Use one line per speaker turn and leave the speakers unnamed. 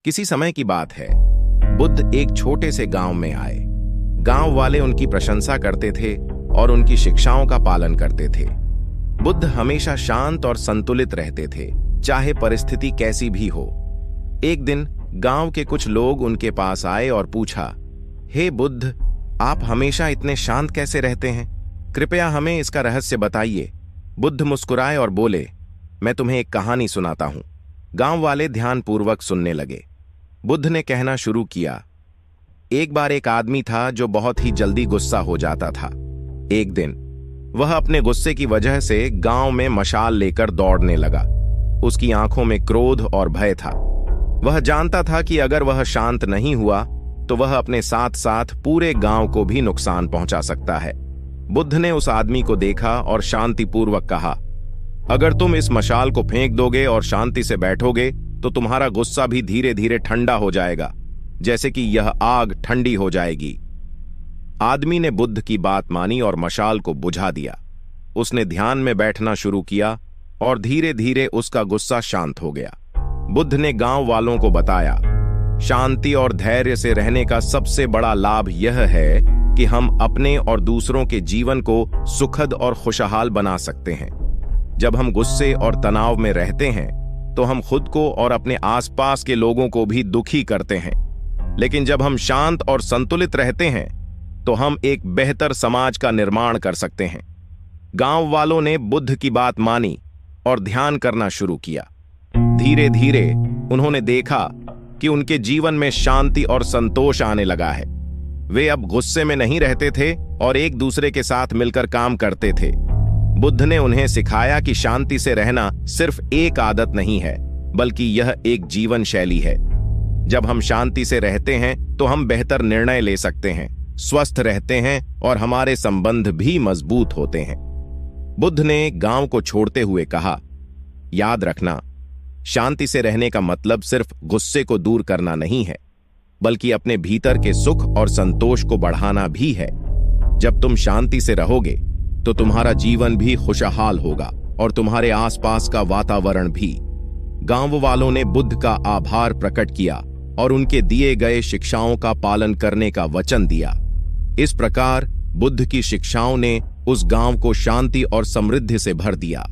किसी समय की बात है। बुद्ध एक छोटे से गांव में आए। गांव वाले उनकी प्रशंसा करते थे और उनकी शिक्षाओं का पालन करते थे। बुद्ध हमेशा शांत और संतुलित रहते थे, चाहे परिस्थिति कैसी भी हो। एक दिन गांव के कुछ लोग उनके पास आए और पूछा, हे बुद्ध, आप हमेशा इतने शांत कैसे रहते हैं? कृपया हमें इसका रहस्य बताइए। बुद्ध मुस्कुराए और बोले, मैं तुम्हें एक कहानी सुनाता हूं। गांव वाले ध्यानपूर्वक सुनने लगे। बुद्ध ने कहना शुरू किया, एक बार एक आदमी था जो बहुत ही जल्दी गुस्सा हो जाता था। एक दिन वह अपने गुस्से की वजह से गांव में मशाल लेकर दौड़ने लगा। उसकी आंखों में क्रोध और भय था। वह जानता था कि अगर वह शांत नहीं हुआ तो वह अपने साथ साथ पूरे गांव को भी नुकसान पहुंचा सकता है। बुद्ध ने उस आदमी को देखा और शांतिपूर्वक कहा, अगर तुम इस मशाल को फेंक दोगे और शांति से बैठोगे तो तुम्हारा गुस्सा भी धीरे धीरे ठंडा हो जाएगा, जैसे कि यह आग ठंडी हो जाएगी। आदमी ने बुद्ध की बात मानी और मशाल को बुझा दिया। उसने ध्यान में बैठना शुरू किया और धीरे धीरे उसका गुस्सा शांत हो गया। बुद्ध ने गांव वालों को बताया, शांति और धैर्य से रहने का सबसे बड़ा लाभ यह है कि हम अपने और दूसरों के जीवन को सुखद और खुशहाल बना सकते हैं। जब हम गुस्से और तनाव में रहते हैं तो हम खुद को और अपने आसपास के लोगों को भी दुखी करते हैं, लेकिन जब हम शांत और संतुलित रहते हैं तो हम एक बेहतर समाज का निर्माण कर सकते हैं। गांव वालों ने बुद्ध की बात मानी और ध्यान करना शुरू किया। धीरे धीरे उन्होंने देखा कि उनके जीवन में शांति और संतोष आने लगा है। वे अब गुस्से में नहीं रहते थे और एक दूसरे के साथ मिलकर काम करते थे। बुद्ध ने उन्हें सिखाया कि शांति से रहना सिर्फ एक आदत नहीं है, बल्कि यह एक जीवन शैली है। जब हम शांति से रहते हैं तो हम बेहतर निर्णय ले सकते हैं, स्वस्थ रहते हैं और हमारे संबंध भी मजबूत होते हैं। बुद्ध ने गांव को छोड़ते हुए कहा, याद रखना, शांति से रहने का मतलब सिर्फ गुस्से को दूर करना नहीं है, बल्कि अपने भीतर के सुख और संतोष को बढ़ाना भी है। जब तुम शांति से रहोगे तो तुम्हारा जीवन भी खुशहाल होगा और तुम्हारे आसपास का वातावरण भी। गांव वालों ने बुद्ध का आभार प्रकट किया और उनके दिए गए शिक्षाओं का पालन करने का वचन दिया। इस प्रकार बुद्ध की शिक्षाओं ने उस गांव को शांति और समृद्धि से भर दिया।